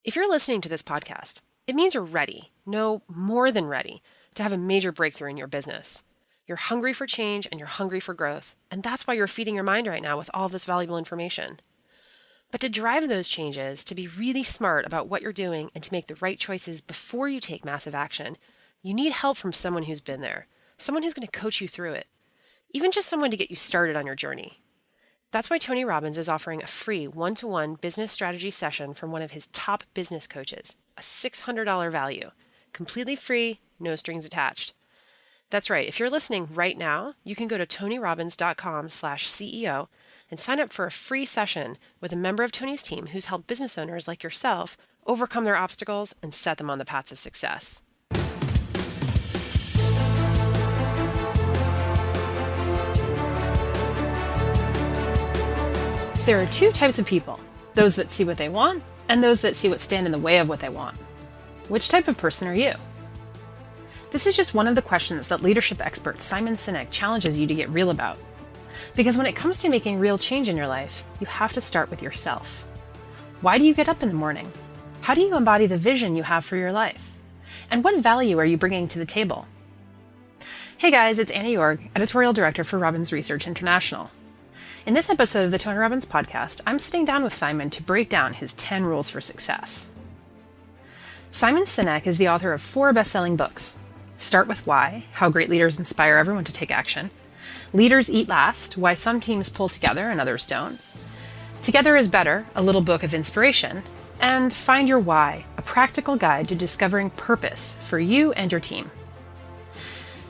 If you're listening to this podcast, it means you're ready, no more than ready, to have a major breakthrough in your business. You're hungry for change and you're hungry for growth, and that's why you're feeding your mind right now with all this valuable information. But to drive those changes, to be really smart about what you're doing and to make the right choices before you take massive action, you need help from someone who's been there, someone who's going to coach you through it, even just someone to get you started on your journey. That's why Tony Robbins is offering a free one-to-one business strategy session from one of his top business coaches, a $600 value, completely free, no strings attached. That's right. If you're listening right now, you can go to tonyrobbins.com/CEO and sign up for a free session with a member of Tony's team who's helped business owners like yourself overcome their obstacles and set them on the path to success. There are two types of people, those that see what they want and those that see what stand in the way of what they want. Which type of person are you? This is just one of the questions that leadership expert Simon Sinek challenges you to get real about. Because when it comes to making real change in your life, you have to start with yourself. Why do you get up in the morning? How do you embody the vision you have for your life? And what value are you bringing to the table? Hey guys, it's Annie York, editorial director for Robbins Research International. In this episode of the Tony Robbins podcast, I'm sitting down with Simon to break down his 10 rules for success. Simon Sinek is the author of 4 best-selling books. Start with Why, How Great Leaders Inspire Everyone to Take Action. Leaders Eat Last, Why Some Teams Pull Together and Others Don't. Together is Better, a little book of inspiration. And Find Your Why, a practical guide to discovering purpose for you and your team.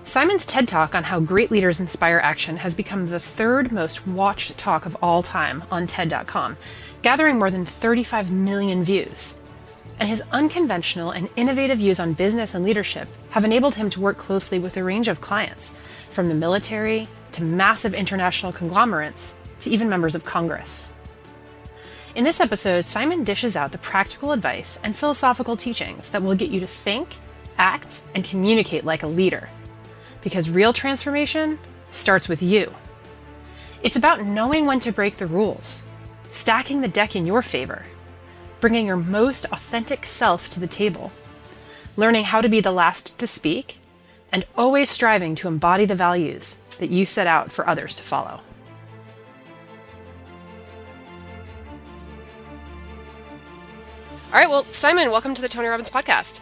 Simon's TED Talk on how great leaders inspire action has become the 3rd most watched talk of all time on TED.com, gathering more than 35 million views. And his unconventional and innovative views on business and leadership have enabled him to work closely with a range of clients, from the military to massive international conglomerates to even members of Congress. In this episode, Simon dishes out the practical advice and philosophical teachings that will get you to think, act, and communicate like a leader. Because real transformation starts with you. It's about knowing when to break the rules, stacking the deck in your favor, bringing your most authentic self to the table, learning how to be the last to speak, and always striving to embody the values that you set out for others to follow. All right, well, Simon, welcome to the Tony Robbins podcast.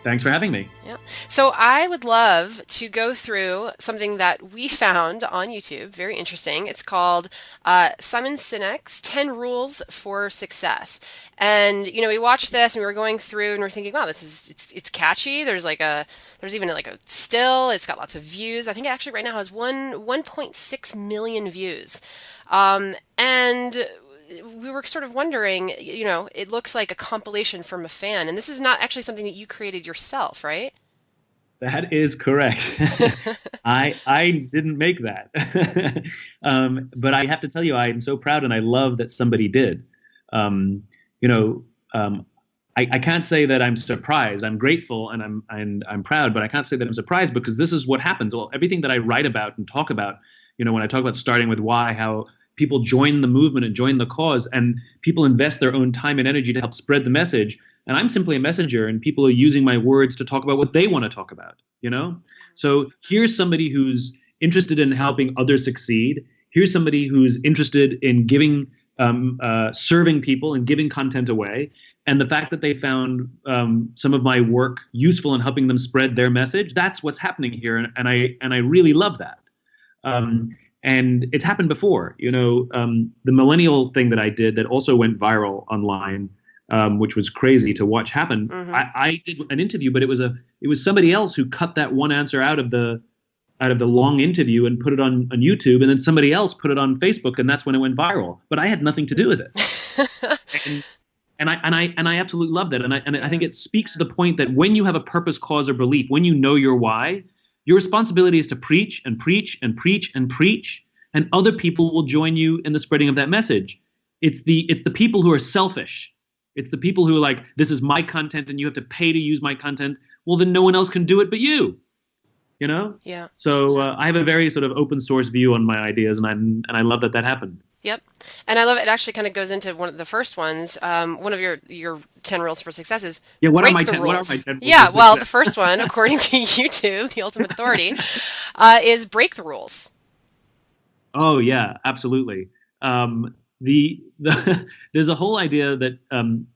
Thanks for having me. Yeah. So I would love to go through something that we found on YouTube, very interesting. It's called Simon Sinek's 10 Rules for Success. And, we watched this and we were going through and we are thinking, wow, it's catchy. There's even a still, it's got lots of views. I think it actually right now has 1.6 million views. And we were sort of wondering, it looks like a compilation from a fan, and this is not actually something that you created yourself, right? That is correct. I didn't make that. But I have to tell you, I'm so proud and I love that somebody did. I can't say that I'm surprised. I'm grateful and I'm proud, but I can't say that I'm surprised because this is what happens. Well, everything that I write about and talk about, when I talk about starting with why, how people join the movement and join the cause, and people invest their own time and energy to help spread the message. And I'm simply a messenger, and people are using my words to talk about what they want to talk about, So here's somebody who's interested in helping others succeed. Here's somebody who's interested in giving, serving people and giving content away. And the fact that they found some of my work useful in helping them spread their message, that's what's happening here. And I really love that. And it's happened before, the millennial thing that I did that also went viral online, which was crazy to watch happen. Mm-hmm. I did an interview, but it was somebody else who cut that one answer out of the long interview and put it on YouTube, and then somebody else put it on Facebook, and that's when it went viral. But I had nothing to do with it. and I absolutely love that. And I think it speaks to the point that when you have a purpose, cause, or belief, when you know your why, your responsibility is to preach and preach and preach and preach, and other people will join you in the spreading of that message. It's the people who are selfish. It's the people who are like, this is my content and you have to pay to use my content. Well, then no one else can do it but you. Yeah. So I have a very sort of open source view on my ideas, and I love that happened. Yep. And I love it. It actually kind of goes into one of the first ones. One of your 10 rules for success is Yeah, break the what are my rules. 10 rules Yeah, for well, the success? first one, according to YouTube, the ultimate authority, is break the rules. Oh yeah, absolutely. There's a whole idea that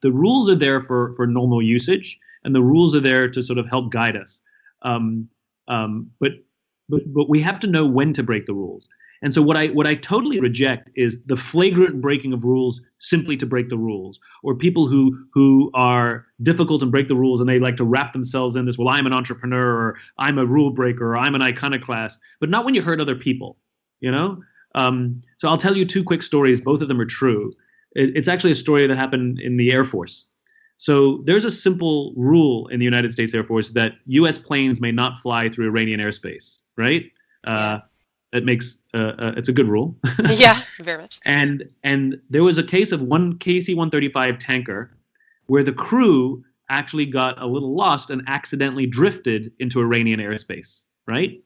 the rules are there for normal usage, and the rules are there to sort of help guide us. Um, but we have to know when to break the rules. And so what I totally reject is the flagrant breaking of rules simply to break the rules, or people who are difficult and break the rules and they like to wrap themselves in this. Well, I'm an entrepreneur, or I'm a rule breaker, or I'm an iconoclast, but not when you hurt other people. You know. So I'll tell you two quick stories. Both of them are true. It's actually a story that happened in the Air Force. So there's a simple rule in the United States Air Force that U.S. planes may not fly through Iranian airspace, right? Yeah. It makes it's a good rule. Yeah, very much. And there was a case of one KC-135 tanker where the crew actually got a little lost and accidentally drifted into Iranian airspace, right?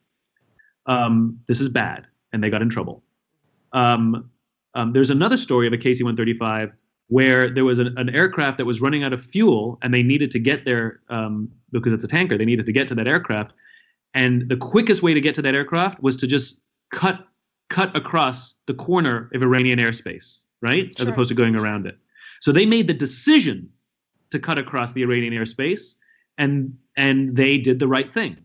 This is bad, and they got in trouble. There's another story of a KC-135 where there was an aircraft that was running out of fuel, and they needed to get there because it's a tanker. They needed to get to that aircraft, and the quickest way to get to that aircraft was to just cut across the corner of Iranian airspace, right? Sure. As opposed to going around it. So they made the decision to cut across the Iranian airspace, and they did the right thing.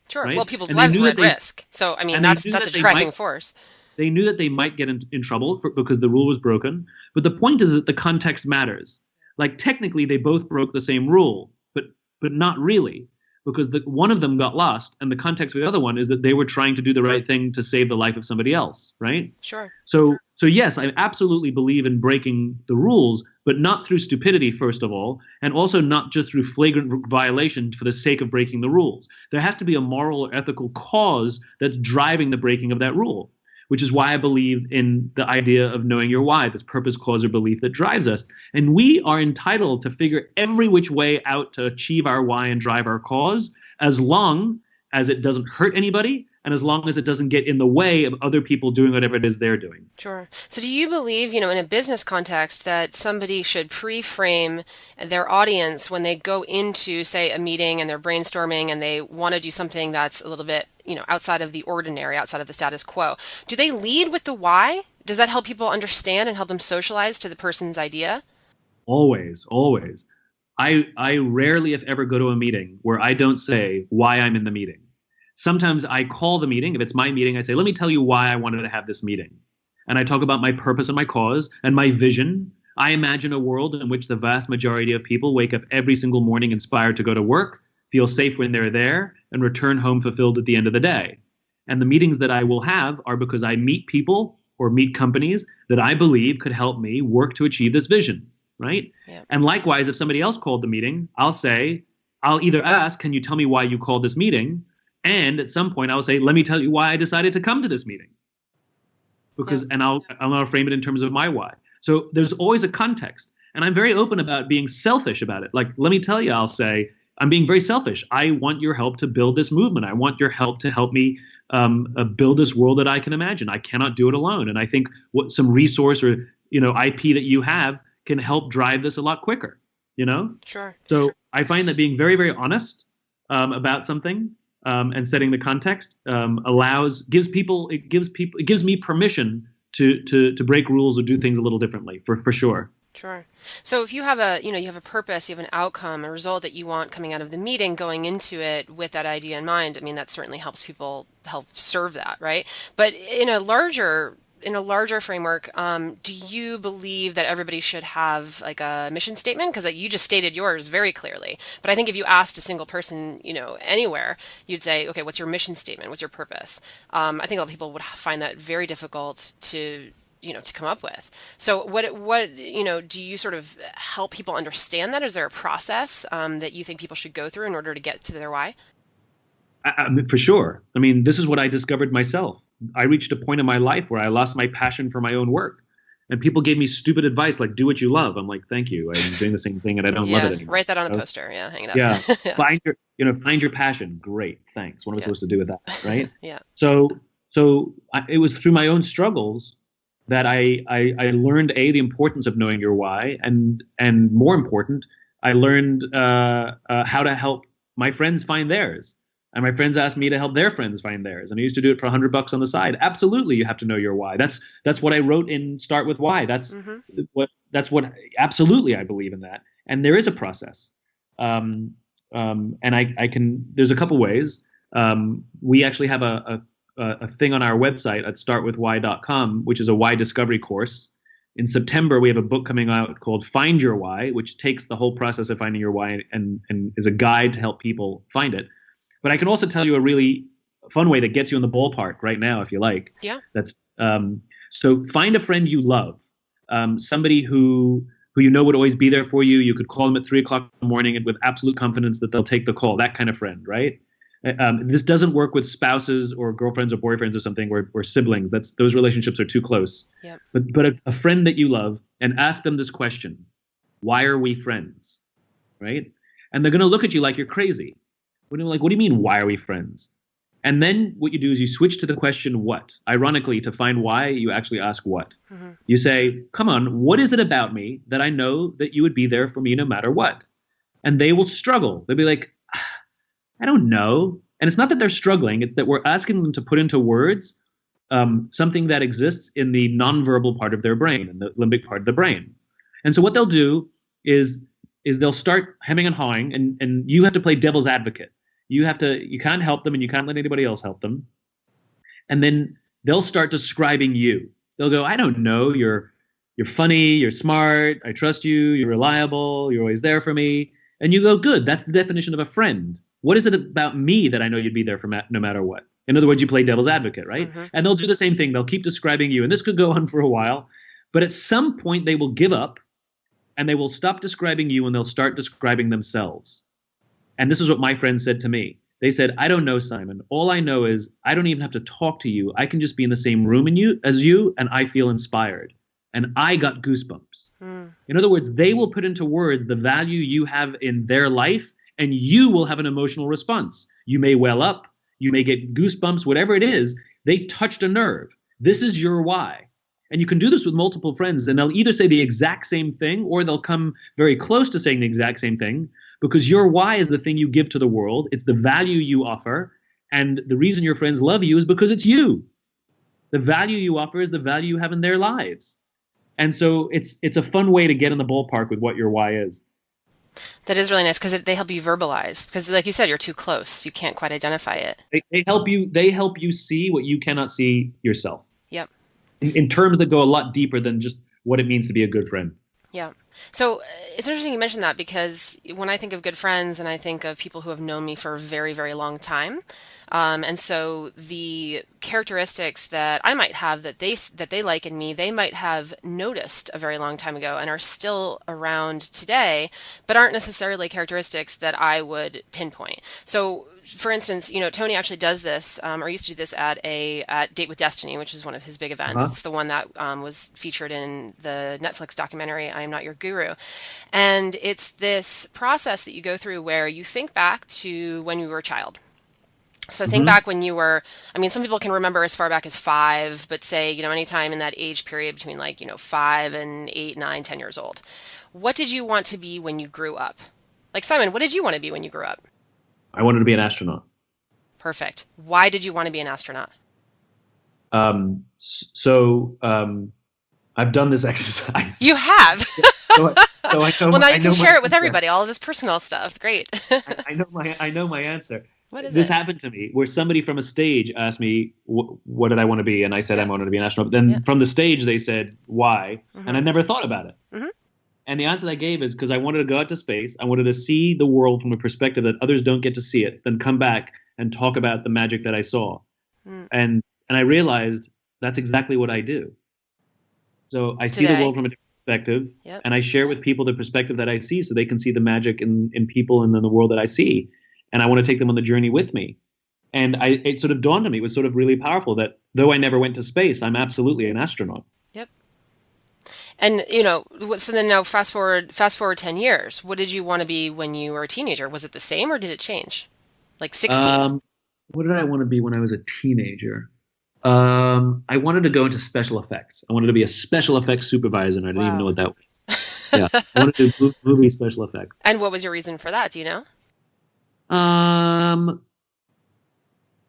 Sure. Right? Well, people's And they lives knew were that at they- risk. So, I mean, and they that's knew a that they driving might- force. They knew that they might get in trouble because the rule was broken. But the point is that the context matters. Like technically, they both broke the same rule, but not really, because one of them got lost, and the context of the other one is that they were trying to do the right thing to save the life of somebody else, right? Sure. So yes, I absolutely believe in breaking the rules, but not through stupidity, first of all, and also not just through flagrant violation for the sake of breaking the rules. There has to be a moral or ethical cause that's driving the breaking of that rule, which is why I believe in the idea of knowing your why, this purpose, cause, or belief that drives us. And we are entitled to figure every which way out to achieve our why and drive our cause, as long as it doesn't hurt anybody and as long as it doesn't get in the way of other people doing whatever it is they're doing. Sure. So do you believe, in a business context that somebody should pre-frame their audience when they go into, say, a meeting and they're brainstorming and they want to do something that's a little bit, outside of the ordinary, outside of the status quo? Do they lead with the why? Does that help people understand and help them socialize to the person's idea? Always, always. I rarely, if ever, go to a meeting where I don't say why I'm in the meeting. Sometimes I call the meeting. If it's my meeting, I say, let me tell you why I wanted to have this meeting. And I talk about my purpose and my cause and my vision. I imagine a world in which the vast majority of people wake up every single morning inspired to go to work, feel safe when they're there, and return home fulfilled at the end of the day. And the meetings that I will have are because I meet people or meet companies that I believe could help me work to achieve this vision, right? Yeah. And likewise, if somebody else called the meeting, I'll either ask, can you tell me why you called this meeting? And at some point, I'll say, let me tell you why I decided to come to this meeting. And I'll frame it in terms of my why. So there's always a context. And I'm very open about being selfish about it. Like, let me tell you, I'll say, I'm being very selfish. I want your help to build this movement. I want your help to help me build this world that I can imagine. I cannot do it alone. And I think some resource or IP that you have can help drive this a lot quicker. Sure. So I find that being very, very honest about something and setting the context gives me permission to break rules or do things a little differently for sure. Sure. So if you have you have a purpose, you have an outcome, a result that you want coming out of the meeting, going into it with that idea in mind, I mean, that certainly helps people help serve that, right? But in a larger framework, do you believe that everybody should have like a mission statement? Because you just stated yours very clearly. But I think if you asked a single person, anywhere, you'd say, okay, what's your mission statement? What's your purpose? I think a lot of people would find that very difficult to come up with. So what do you sort of help people understand that? Is there a process that you think people should go through in order to get to their why? For sure. I mean, this is what I discovered myself. I reached a point in my life where I lost my passion for my own work. And people gave me stupid advice like, do what you love. I'm like, thank you. I'm doing the same thing and I don't love it anymore. Write that on a poster. Yeah, hang it up. Yeah. Yeah. Find your passion. Great. Thanks. What am I supposed to do with that? Right? Yeah. So it was through my own struggles that I learned the importance of knowing your why, and more important, I learned how to help my friends find theirs. And my friends asked me to help their friends find theirs. And I used to do it for $100 on the side. Absolutely, you have to know your why. That's what I wrote in Start With Why. That's what absolutely I believe in that. And there is a process. And I can. There's a couple ways. We actually have a thing on our website at startwithwhy.com, which is a why discovery course. In September, we have a book coming out called Find Your Why, which takes the whole process of finding your why and is a guide to help people find it. But I can also tell you a really fun way that gets you in the ballpark right now, if you like. Yeah. That's so find a friend you love, somebody who you know would always be there for you. You could call them at 3 o'clock in the morning and with absolute confidence that they'll take the call. That kind of friend, right? This doesn't work with spouses or girlfriends or boyfriends or something or siblings. Those relationships are too close. Yeah. But a friend that you love, and ask them this question: why are we friends? Right? And they're going to look at you like you're crazy. What do you mean, why are we friends? And then what you do is you switch to the question what. Ironically, to find why, you actually ask what. Mm-hmm. You say, come on, what is it about me that I know that you would be there for me no matter what? And they will struggle. They'll be like, I don't know. And it's not that they're struggling. It's that we're asking them to put into words something that exists in the nonverbal part of their brain, in the limbic part of the brain. And so what they'll do is they'll start hemming and hawing, and you have to play devil's advocate. You can't help them, and you can't let anybody else help them. And then they'll start describing you. They'll go, I don't know, you're funny, you're smart, I trust you, you're reliable, you're always there for me. And you go, good, that's the definition of a friend. What is it about me that I know you'd be there for no matter what? In other words, you play devil's advocate, right? Mm-hmm. And they'll do the same thing. They'll keep describing you. And this could go on for a while. But at some point, they will give up, and they will stop describing you, and they'll start describing themselves. And this is what my friends said to me. They said, I don't know, Simon. All I know is I don't even have to talk to you. I can just be in the same room as you, and I feel inspired. And I got goosebumps. In other words, they will put into words the value you have in their life, and you will have an emotional response. You may well up. You may get goosebumps, whatever it is. They touched a nerve. This is your why. And you can do this with multiple friends, and they'll either say the exact same thing, or they'll come very close to saying the exact same thing, because your why is the thing you give to the world. It's the value you offer. And the reason your friends love you is because it's you. The value you offer is the value you have in their lives. And so it's a fun way to get in the ballpark with what your why is. That is really nice, because they help you verbalize. Because like you said, you're too close. You can't quite identify it. They help you see what you cannot see yourself. Yep. In terms that go a lot deeper than just what it means to be a good friend. Yeah. So it's interesting you mentioned that, because when I think of good friends, and I think of people who have known me for a very, very long time, and so the characteristics that I might have that they like in me, they might have noticed a very long time ago and are still around today, but aren't necessarily characteristics that I would pinpoint. So, for instance, Tony actually does this, or used to do this at Date with Destiny, which is one of his big events. Uh-huh. It's the one that was featured in the Netflix documentary, I Am Not Your Guru. And it's this process that you go through where you think back to when you were a child. So think back when you were, some people can remember as far back as 5, but say, anytime in that age period between 5 and 8, 9, 10 years old. What did you want to be when you grew up? Like, Simon, what did you want to be when you grew up? I wanted to be an astronaut. Perfect. Why did you want to be an astronaut? I've done this exercise. You have? So I know, well, now you can share it with everybody, all of this personal stuff. Great. I know my answer. What is this it? happened to me where somebody from a stage asked me, what did I want to be? And I said, I wanted to be an astronaut. Then from the stage, they said, why? And I never thought about it. Mm-hmm. And the answer I gave is because I wanted to go out to space. I wanted to see the world from a perspective that others don't get to see it, then come back and talk about the magic that I saw. And I realized that's exactly what I do. So I see the world from a different perspective, and I share with people the perspective that I see so they can see the magic in people and in the world that I see. And I want to take them on the journey with me. And it sort of dawned on me, it was sort of really powerful that though I never went to space, I'm absolutely an astronaut. Yep. And, so then now fast forward 10 years. What did you want to be when you were a teenager? Was it the same or did it change? Like 16? What did I want to be when I was a teenager? I wanted to go into special effects. I wanted to be a special effects supervisor, and I didn't even know Wow. what that was. Yeah, I wanted to do movie special effects. And what was your reason for that? Do you know? Um,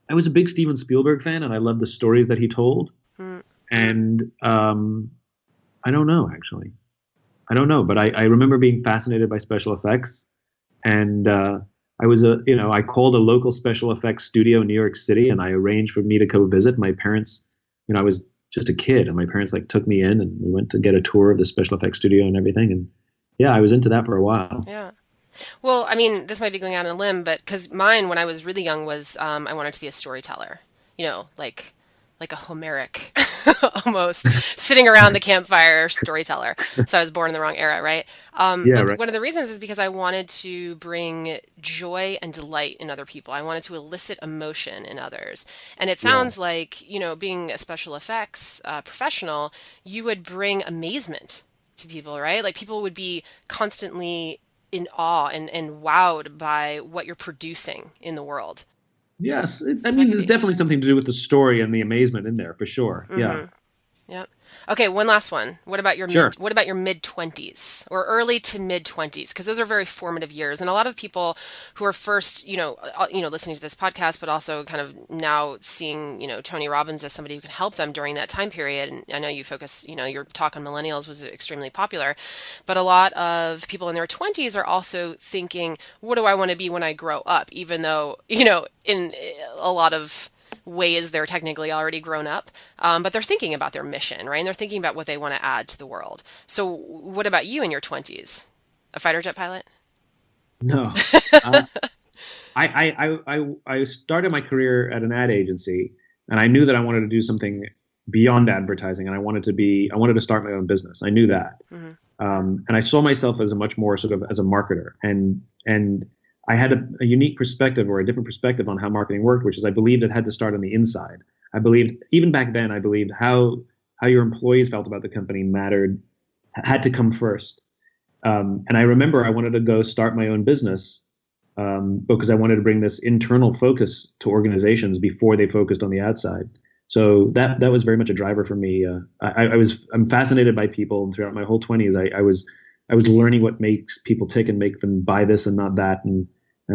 I was a big Steven Spielberg fan, and I loved the stories that he told. Hmm. And I don't know, actually. I don't know, but I remember being fascinated by special effects, and I called a local special effects studio in New York City, and I arranged for me to go visit. My parents, I was just a kid, and my parents like took me in, and we went to get a tour of the special effects studio and everything, and yeah, I was into that for a while. Yeah. Well, I mean, this might be going out on a limb, but because mine, when I was really young, was I wanted to be a storyteller. Like a Homeric, almost sitting around the campfire storyteller. So I was born in the wrong era, right? Yeah, But right. one of the reasons is because I wanted to bring joy and delight in other people. I wanted to elicit emotion in others. And it Yeah. sounds like, being a special effects professional, you would bring amazement to people, right? Like people would be constantly in awe and wowed by what you're producing in the world. Yes, I So that mean, could there's be. definitely something to do with the story and the amazement in there for sure. Yeah, Yep. Okay, one last one. sure. What about your mid 20s or early to mid 20s? Because those are very formative years. And a lot of people who are first, listening to this podcast, but also kind of now seeing, Tony Robbins as somebody who can help them during that time period. And I know you focus, your talk on millennials was extremely popular, but a lot of people in their 20s are also thinking, what do I want to be when I grow up? Even though, in a lot of ways they're technically already grown up, but they're thinking about their mission, right? And they're thinking about what they want to add to the world. So, what about you in your 20s? A fighter jet pilot? No, uh, I started my career at an ad agency, and I knew that I wanted to do something beyond advertising, and I wanted to start my own business. I knew that, Hmm. and I saw myself as a much more sort of as a marketer, and I had a unique perspective or a different perspective on how marketing worked, which is I believed it had to start on the inside. I believed even back then, I believed how your employees felt about the company mattered, had to come first. And I remember I wanted to go start my own business because I wanted to bring this internal focus to organizations before they focused on the outside. So that was very much a driver for me. I'm fascinated by people, and throughout my whole 20s, I was learning what makes people tick and make them buy this and not that, and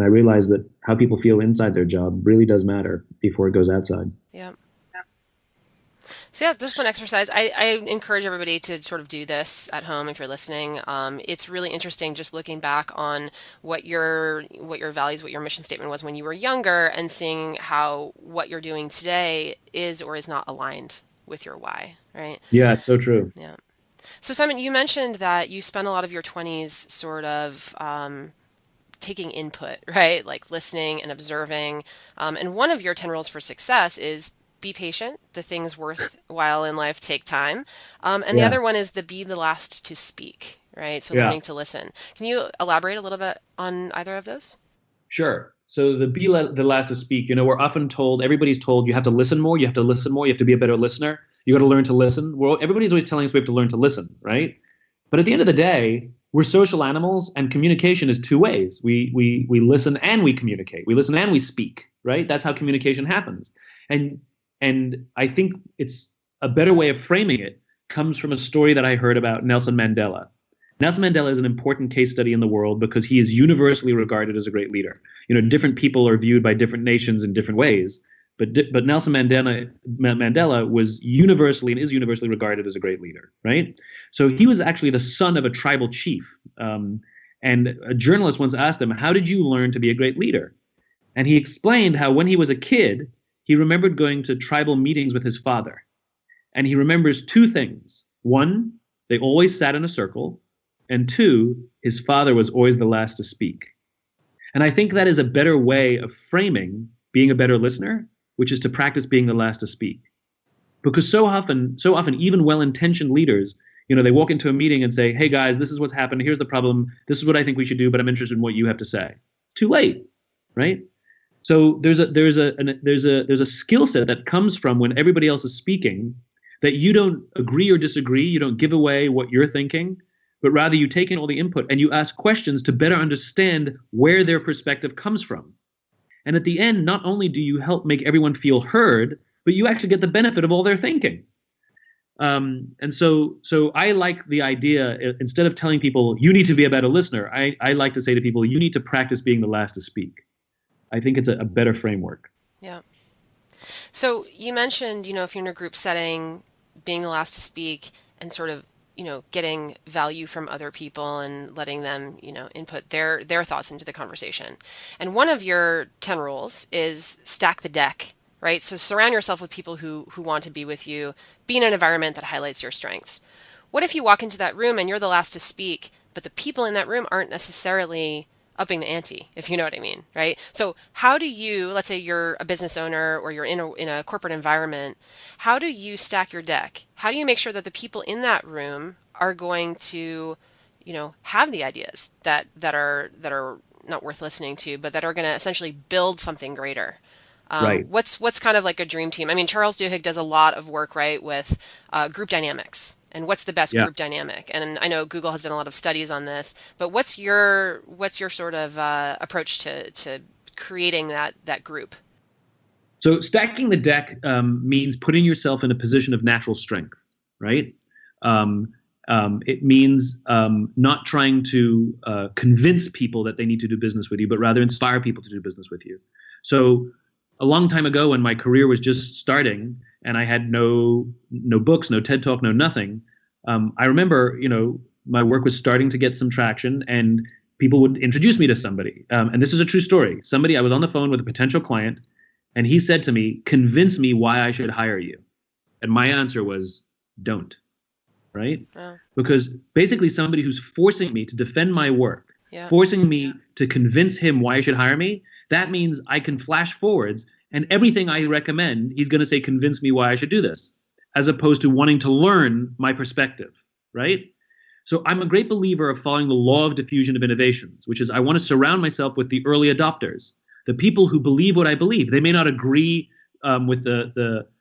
I realized that how people feel inside their job really does matter before it goes outside. Yeah. So yeah, this is fun exercise. I encourage everybody to sort of do this at home if you're listening. It's really interesting just looking back on what your values, what your mission statement was when you were younger, and seeing how what you're doing today is or is not aligned with your why, right? Yeah, it's so true. Yeah. So Simon, you mentioned that you spent a lot of your 20s sort of taking input, right? Like listening and observing. And one of your 10 rules for success is be patient. The things worthwhile in life take time. And the Yeah, other one is the be the last to speak, right? So yeah. learning to listen. Can you elaborate a little bit on either of those? Sure. So the last to speak. We're often told, everybody's told, you have to listen more. You have to listen more. You have to be a better listener. You got to learn to listen. Well, everybody's always telling us we have to learn to listen, right? But at the end of the day, we're social animals, and communication is two ways. We listen and we communicate. We listen and we speak, right? That's how communication happens. And and I think it's a better way of framing it comes from a story that I heard about Nelson Mandela. Nelson Mandela is an important case study in the world because he is universally regarded as a great leader. Different people are viewed by different nations in different ways, but Nelson Mandela was universally and is universally regarded as a great leader, right? So he was actually the son of a tribal chief, and a journalist once asked him, "How did you learn to be a great leader?" And he explained how when he was a kid, he remembered going to tribal meetings with his father, and he remembers two things: one, they always sat in a circle. And two, his father was always the last to speak. And I think that is a better way of framing being a better listener, which is to practice being the last to speak. Because so often, even well-intentioned leaders, they walk into a meeting and say, "Hey guys, this is what's happened. Here's the problem. This is what I think we should do, but I'm interested in what you have to say." It's too late, right? So there's a skill set that comes from when everybody else is speaking that you don't agree or disagree. You don't give away what you're thinking, but rather you take in all the input and you ask questions to better understand where their perspective comes from. And at the end, not only do you help make everyone feel heard, but you actually get the benefit of all their thinking. And so I like the idea, instead of telling people you need to be a better listener, I like to say to people, you need to practice being the last to speak. I think it's a better framework. Yeah. So you mentioned, if you're in a group setting, being the last to speak and sort of, getting value from other people and letting them, input their thoughts into the conversation. And one of your 10 rules is stack the deck, right? So surround yourself with people who want to be with you, be in an environment that highlights your strengths. What if you walk into that room and you're the last to speak, but the people in that room aren't necessarily upping the ante, if you know what I mean, right? So how do you, let's say you're a business owner or you're in a corporate environment, how do you stack your deck? How do you make sure that the people in that room are going to, have the ideas that are not worth listening to, but that are going to essentially build something greater? Right. What's kind of like a dream team? I mean, Charles Duhigg does a lot of work, right, with group dynamics. And what's the best group dynamic? And I know Google has done a lot of studies on this, but what's your sort of approach to creating that group? So stacking the deck means putting yourself in a position of natural strength, right? It means not trying to convince people that they need to do business with you, but rather inspire people to do business with you. So a long time ago, when my career was just starting and I had no books, no TED Talk, no nothing, I remember, my work was starting to get some traction and people would introduce me to somebody. And this is a true story. I was on the phone with a potential client and he said to me, convince me why I should hire you. And my answer was, don't. Right? Oh. Because basically somebody who's forcing me to defend my work, forcing me to convince him why I should hire me, that means I can flash forwards and everything I recommend, he's going to say, convince me why I should do this, as opposed to wanting to learn my perspective, right? So I'm a great believer of following the law of diffusion of innovations, which is I want to surround myself with the early adopters, the people who believe what I believe. They may not agree with the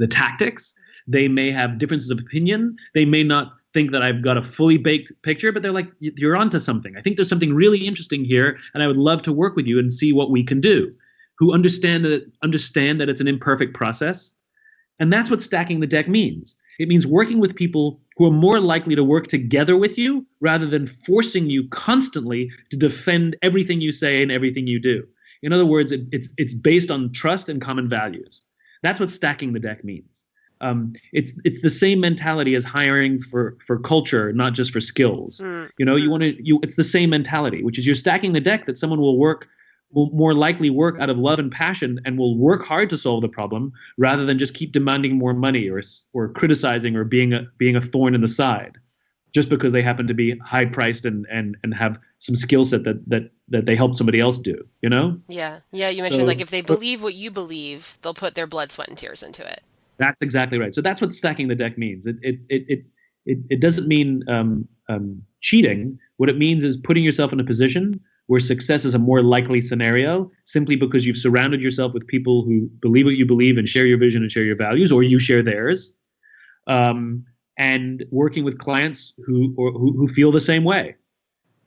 tactics. They may have differences of opinion. They may not think that I've got a fully baked picture, but they're like, you're onto something. I think there's something really interesting here, and I would love to work with you and see what we can do. Who understand that it's an imperfect process. And that's what stacking the deck means. It means working with people who are more likely to work together with you rather than forcing you constantly to defend everything you say and everything you do. In other words, it's based on trust and common values. That's what stacking the deck means. It's the same mentality as hiring for culture, not just for skills. It's the same mentality, which is you're stacking the deck that someone will more likely work out of love and passion and will work hard to solve the problem rather than just keep demanding more money or criticizing or being a thorn in the side just because they happen to be high priced and have some skill set that they help somebody else do, Yeah. You mentioned if they believe what you believe, they'll put their blood, sweat, and tears into it. That's exactly right. So that's what stacking the deck means. It doesn't mean cheating. What it means is putting yourself in a position where success is a more likely scenario simply because you've surrounded yourself with people who believe what you believe and share your vision and share your values, or you share theirs, and working with clients who feel the same way.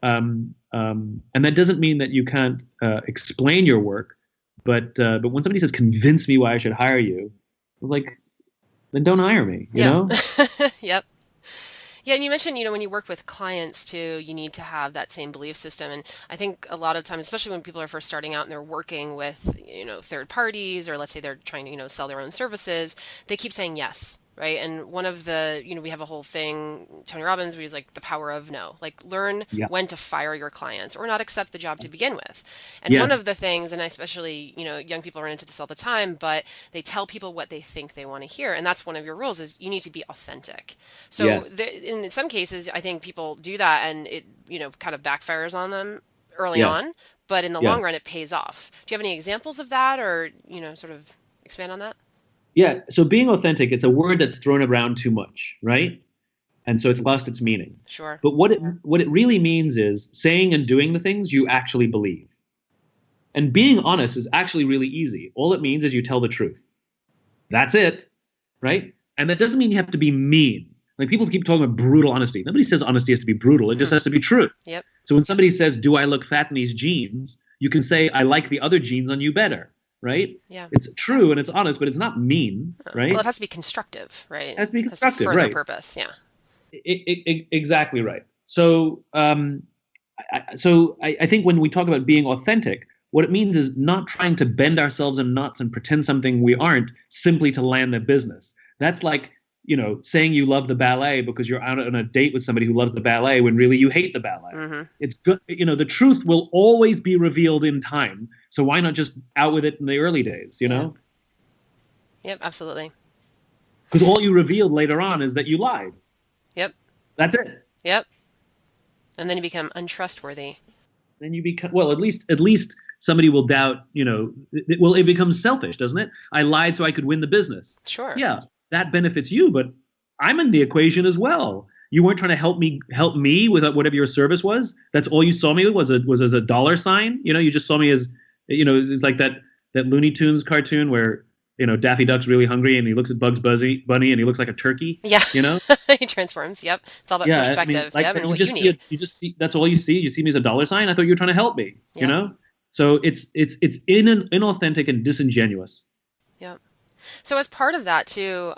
And that doesn't mean that you can't explain your work, but when somebody says, convince me why I should hire you, then don't hire me, you know? Yep. Yeah, and you mentioned, when you work with clients too, you need to have that same belief system. And I think a lot of times, especially when people are first starting out and they're working with, third parties, or let's say they're trying to, sell their own services, they keep saying yes, right? And one of the, we have a whole thing, Tony Robbins, where he's like the power of no, learn when to fire your clients or not accept the job to begin with. And one of the things, and especially, young people run into this all the time, but they tell people what they think they want to hear. And that's one of your rules is you need to be authentic. So in some cases, I think people do that and it, kind of backfires on them early on, but in the long run, it pays off. Do you have any examples of that or, sort of expand on that? Yeah. So being authentic, it's a word that's thrown around too much, right? And so it's lost its meaning. Sure. But what it really means is saying and doing the things you actually believe. And being honest is actually really easy. All it means is you tell the truth. That's it, right? And that doesn't mean you have to be mean. People keep talking about brutal honesty. Nobody says honesty has to be brutal. It just has to be true. Yep. So when somebody says, do I look fat in these jeans? You can say, I like the other jeans on you better. right? Yeah. It's true and it's honest, but it's not mean, right? Well, it has to be constructive, right? It has to be It has to constructive, further right? purpose. Yeah. Exactly right. So, I think when we talk about being authentic, what it means is not trying to bend ourselves in knots and pretend something we aren't simply to land their business. That's like, saying you love the ballet because you're out on a date with somebody who loves the ballet when really you hate the ballet. Mm-hmm. It's good. The truth will always be revealed in time. So why not just out with it in the early days, know? Yep, absolutely. Because all you revealed later on is that you lied. Yep. That's it. Yep. And then you become untrustworthy. Then you become, well, at least somebody will doubt, it becomes selfish, doesn't it? I lied so I could win the business. Sure. Yeah, that benefits you, but I'm in the equation as well. You weren't trying to help me with whatever your service was. That's all you saw me with was as a dollar sign. You just saw me as, it's like that Looney Tunes cartoon where, Daffy Duck's really hungry and he looks at Bugs Bunny and he looks like a turkey. Yeah. He transforms. Yep. It's all about perspective. Like, yep. And you what just you need. you just see, that's all you see. You see me as a dollar sign. I thought you were trying to help me, So it's inauthentic and disingenuous. Yeah. So as part of that too,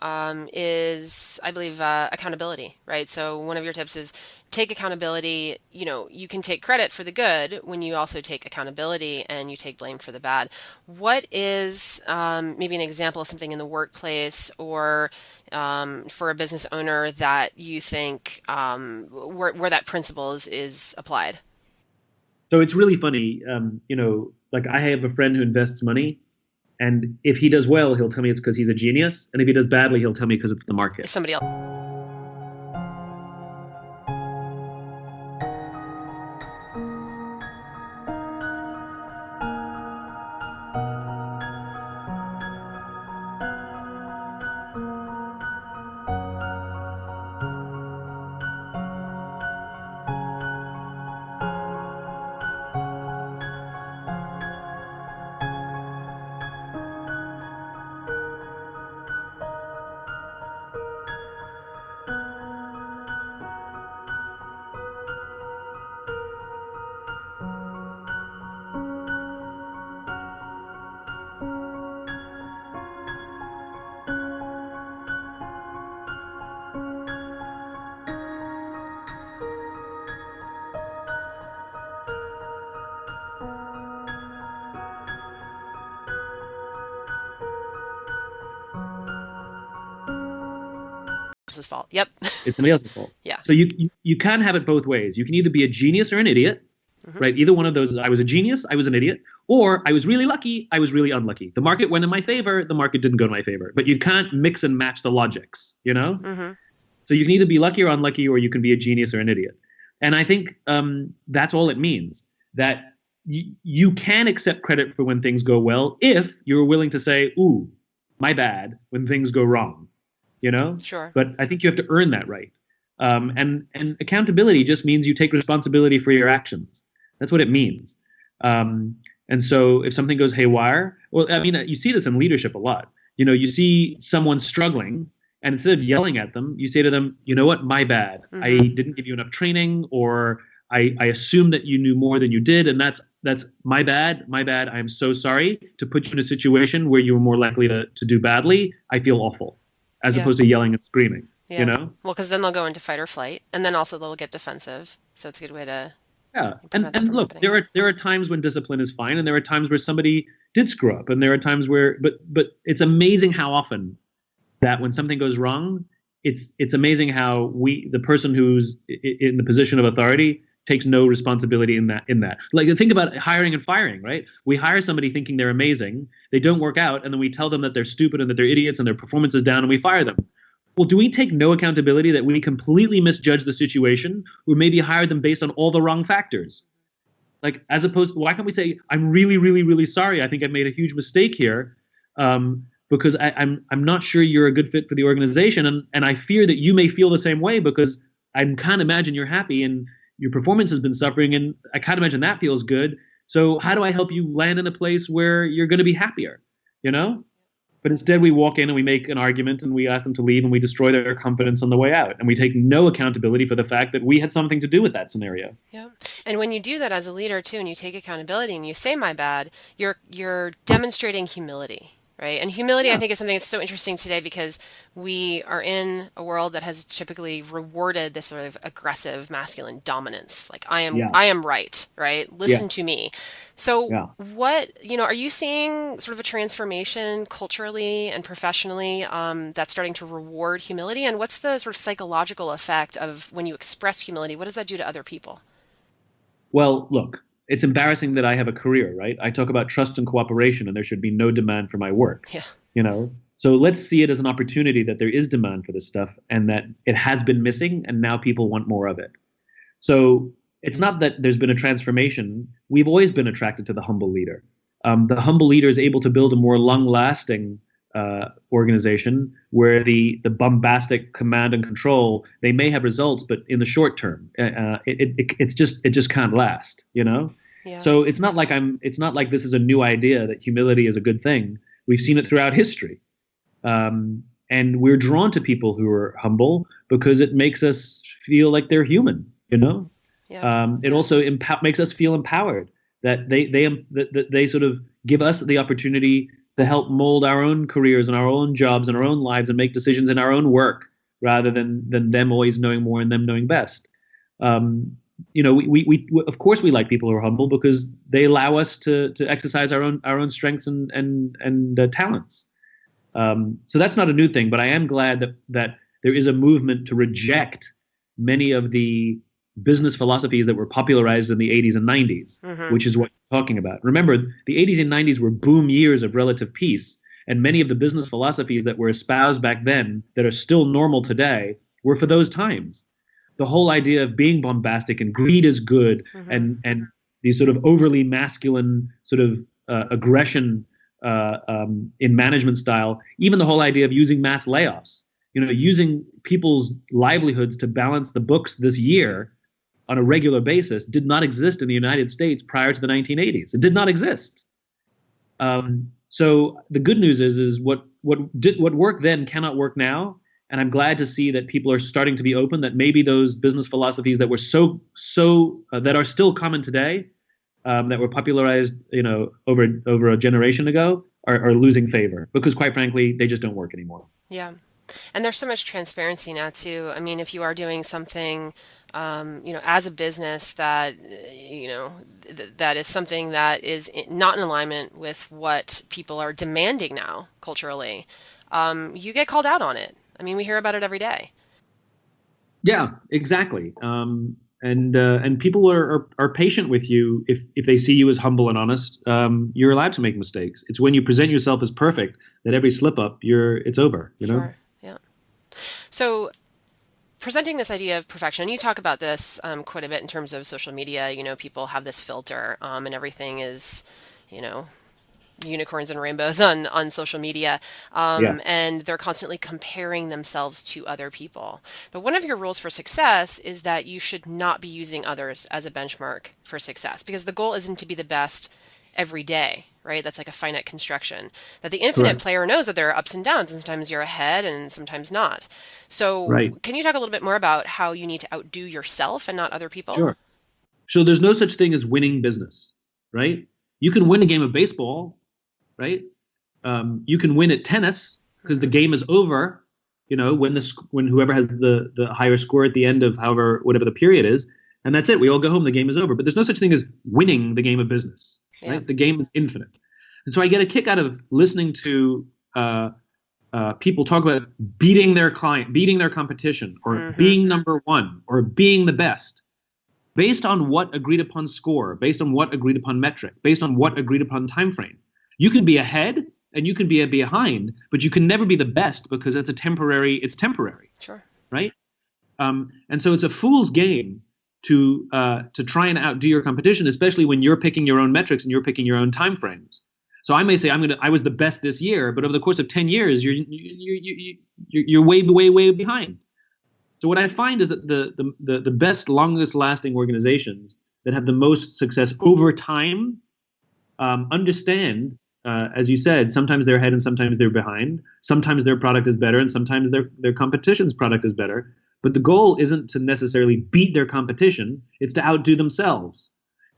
is I believe accountability, right? So one of your tips is take accountability. You can take credit for the good when you also take accountability and you take blame for the bad. What is maybe an example of something in the workplace or for a business owner that you think where that principle is applied? So it's really funny. Like I have a friend who invests money. And if he does well, he'll tell me it's because he's a genius. And if he does badly, he'll tell me because it's the market. Somebody else. Else's fault. Yep. It's somebody else's fault. Yeah. So you can have it both ways. You can either be a genius or an idiot, right? Either one of those. I was a genius, I was an idiot, or I was really lucky, I was really unlucky. The market went in my favor, the market didn't go in my favor. But you can't mix and match the logics, So you can either be lucky or unlucky, or you can be a genius or an idiot. And I think that's all it means. That you can accept credit for when things go well if you're willing to say, "Ooh, my bad," when things go wrong. Sure. But I think you have to earn that right. And accountability just means you take responsibility for your actions. That's what it means. And so if something goes haywire, well, I mean, you see this in leadership a lot. You see someone struggling, and instead of yelling at them, you say to them, "You know what? My bad. I didn't give you enough training, or I assumed that you knew more than you did, and that's my bad. My bad. I am so sorry to put you in a situation where you were more likely to do badly. I feel awful." As opposed to yelling and screaming, Well, because then they'll go into fight or flight, and then also they'll get defensive. So it's a good way to And look, there are times when discipline is fine, and there are times where somebody did screw up, and there are times where, but it's amazing how often that when something goes wrong, it's amazing how the person who's in the position of authority takes no responsibility in that. Like, think about hiring and firing, right? We hire somebody thinking they're amazing, they don't work out, and then we tell them that they're stupid and that they're idiots and their performance is down, and we fire them. Well, do we take no accountability that we completely misjudged the situation, or maybe hired them based on all the wrong factors? Like, as opposed, why can't we say, "I'm really, really, really sorry. I think I made a huge mistake here, because I'm not sure you're a good fit for the organization, and I fear that you may feel the same way because I can't imagine you're happy and your performance has been suffering, and I can't imagine that feels good. So how do I help you land in a place where you're going to be happier?" But instead, we walk in and we make an argument and we ask them to leave and we destroy their confidence on the way out. And we take no accountability for the fact that we had something to do with that scenario. Yeah. And when you do that as a leader too, and you take accountability and you say my bad, you're demonstrating humility, right? And humility, I think, is something that's so interesting today because we are in a world that has typically rewarded this sort of aggressive masculine dominance. Like I am right? Listen to me. So what, are you seeing sort of a transformation culturally and professionally that's starting to reward humility? And what's the sort of psychological effect of when you express humility? What does that do to other people? Well, look, it's embarrassing that I have a career, right? I talk about trust and cooperation, and there should be no demand for my work. Yeah. So let's see it as an opportunity that there is demand for this stuff and that it has been missing and now people want more of it. So it's not that there's been a transformation. We've always been attracted to the humble leader. The humble leader is able to build a more long-lasting organization where the bombastic command and control, they may have results, but in the short term, it just can't last. Yeah. So it's not like this is a new idea that humility is a good thing. We've seen it throughout history, and we're drawn to people who are humble because it makes us feel like they're human. It also makes us feel empowered that they sort of give us the opportunity to help mold our own careers and our own jobs and our own lives and make decisions in our own work rather than them always knowing more and them knowing best. We of course we like people who are humble because they allow us to exercise our own strengths and talents. So that's not a new thing, but I am glad that there is a movement to reject many of the business philosophies that were popularized in the 80s and 90s, which is what you're talking about. Remember, the 80s and 90s were boom years of relative peace, and many of the business philosophies that were espoused back then that are still normal today were for those times. The whole idea of being bombastic and greed is good, and these sort of overly masculine sort of aggression in management style, even the whole idea of using mass layoffs, using people's livelihoods to balance the books this year on a regular basis did not exist in the United States prior to the 1980s. It did not exist. So the good news is what worked then cannot work now. And I'm glad to see that people are starting to be open, that maybe those business philosophies that were that are still common today, that were popularized, over a generation ago, are losing favor because, quite frankly, they just don't work anymore. Yeah. And there's so much transparency now too. I mean, if you are doing something, as a business that, that is something that is not in alignment with what people are demanding now culturally, you get called out on it. I mean, we hear about it every day. Yeah, exactly. And people are patient with you if they see you as humble and honest. You're allowed to make mistakes. It's when you present yourself as perfect that every slip up, it's over. Sure. Yeah. So presenting this idea of perfection, you talk about this quite a bit in terms of social media. People have this filter, and everything is, unicorns and rainbows on social media, and they're constantly comparing themselves to other people. But one of your rules for success is that you should not be using others as a benchmark for success, because the goal isn't to be the best every day, right? That's like a finite construction. That the infinite player knows that there are ups and downs, and sometimes you're ahead and sometimes not. So can you talk a little bit more about how you need to outdo yourself and not other people? Sure. So there's no such thing as winning business, right? You can win a game of baseball, right? You can win at tennis because the game is over, when whoever has the higher score at the end of whatever the period is, and that's it. We all go home. The game is over. But there's no such thing as winning the game of business, right? The game is infinite. And so I get a kick out of listening to people talk about beating their client, beating their competition, or being number one, or being the best, based on what agreed upon score, based on what agreed upon metric, based on what agreed upon time frame. You can be ahead and you can be behind, but you can never be the best because it's temporary. Sure. Right? And so it's a fool's game to try and outdo your competition, especially when you're picking your own metrics and you're picking your own time frames. So I may say I was the best this year, but over the course of 10 years, you're way behind. So what I find is that the best, longest lasting organizations that have the most success over time understand as you said, sometimes they're ahead and sometimes they're behind. Sometimes their product is better and sometimes their competition's product is better. But the goal isn't to necessarily beat their competition. It's to outdo themselves.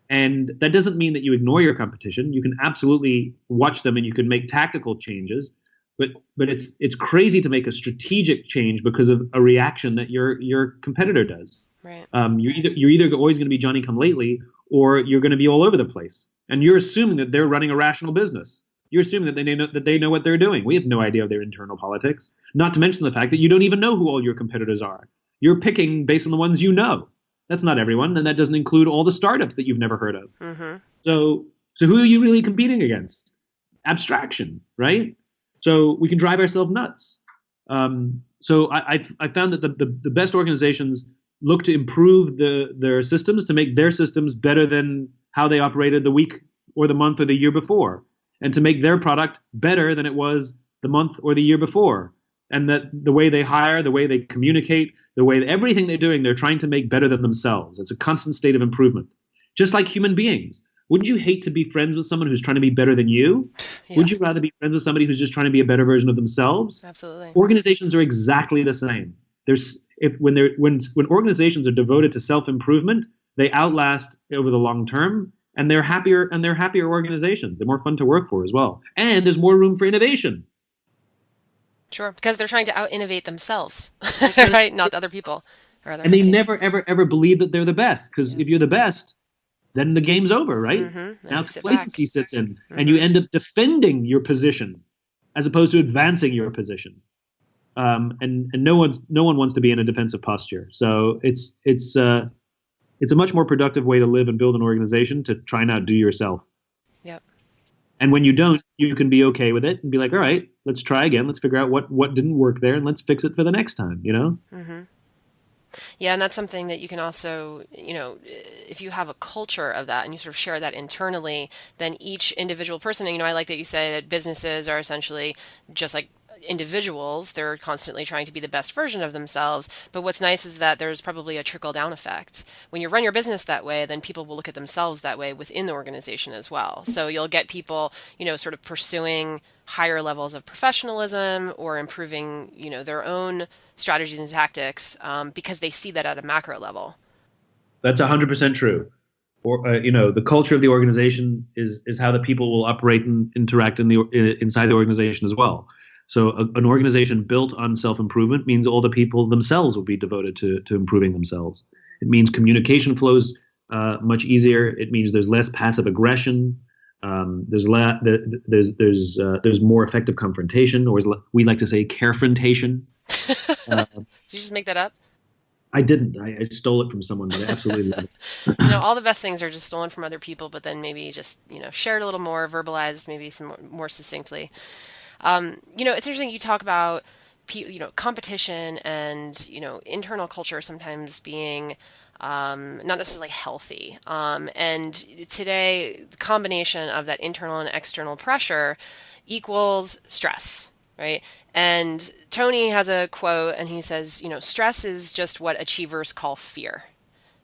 And that doesn't mean that you ignore your competition. You can absolutely watch them and you can make tactical changes. But it's crazy to make a strategic change because of a reaction that your competitor does. Right. You're either always going to be Johnny come lately, or you're going to be all over the place. And you're assuming that they're running a rational business. You're assuming that they know what they're doing. We have no idea of their internal politics. Not to mention the fact that you don't even know who all your competitors are. You're picking based on the ones you know. That's not everyone, and that doesn't include all the startups that you've never heard of. Mm-hmm. So who are you really competing against? Abstraction, right? So we can drive ourselves nuts. So I found that the best organizations look to improve their systems to make their systems better than how they operated the week or the month or the year before, and to make their product better than it was the month or the year before. And that the way they hire, the way they communicate, the way everything they're doing, they're trying to make better than themselves. It's a constant state of improvement. Just like human beings. Wouldn't you hate to be friends with someone who's trying to be better than you? Yeah. Would you rather be friends with somebody who's just trying to be a better version of themselves? Absolutely. Organizations are exactly the same. When organizations are devoted to self-improvement, they outlast over the long term, and they're happier organizations. They're more fun to work for as well. And there's more room for innovation. Sure, because they're trying to out-innovate themselves, right? Not other people or other companies. They never, ever believe that they're the best, because if you're the best, then the game's over, right? Mm-hmm. Now complacency sits in, and you end up defending your position as opposed to advancing your position. And no one wants to be in a defensive posture. So it's a much more productive way to live and build an organization, to try and outdo yourself. Yep. And when you don't, you can be okay with it and be like, all right, let's try again. Let's figure out what didn't work there, and let's fix it for the next time, you know? Mm-hmm. Yeah, and that's something that you can also, if you have a culture of that and you sort of share that internally, then each individual person, I like that you say that businesses are essentially just like individuals. They're constantly trying to be the best version of themselves. But what's nice is that there's probably a trickle-down effect. When you run your business that way, then people will look at themselves that way within the organization as well. So you'll get people, sort of pursuing higher levels of professionalism or improving, their own strategies and tactics because they see that at a macro level. That's 100% true. Or the culture of the organization is how the people will operate and interact inside the organization as well. So an organization built on self-improvement means all the people themselves will be devoted to improving themselves. It means communication flows much easier. It means there's less passive aggression. There's more effective confrontation, or as we like to say, carefrontation. Did you just make that up? I didn't. I stole it from someone, but I absolutely love it. All the best things are just stolen from other people, but then maybe just shared a little more, verbalized maybe some more succinctly. It's interesting you talk about competition and internal culture sometimes being not necessarily healthy. And today, the combination of that internal and external pressure equals stress, right? And Tony has a quote, and he says, stress is just what achievers call fear,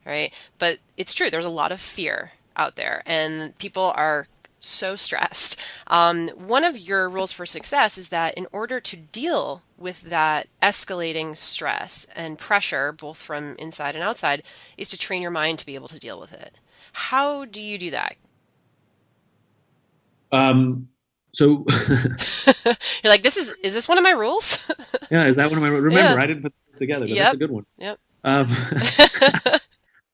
right? But it's true. There's a lot of fear out there, and people are so stressed. One of your rules for success is that in order to deal with that escalating stress and pressure, both from inside and outside, is to train your mind to be able to deal with it. How do you do that? So you're like, is this one of my rules? Yeah, is that one of my rules? Remember, I didn't put this together, but that's a good one. Yep. I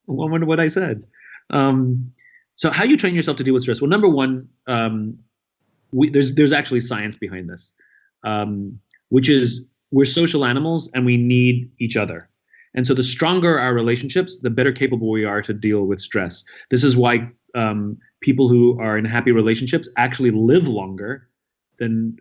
wonder what I said. So how you train yourself to deal with stress? Well, number one, there's actually science behind this, which is we're social animals and we need each other. And so the stronger our relationships, the better capable we are to deal with stress. This is why people who are in happy relationships actually live longer than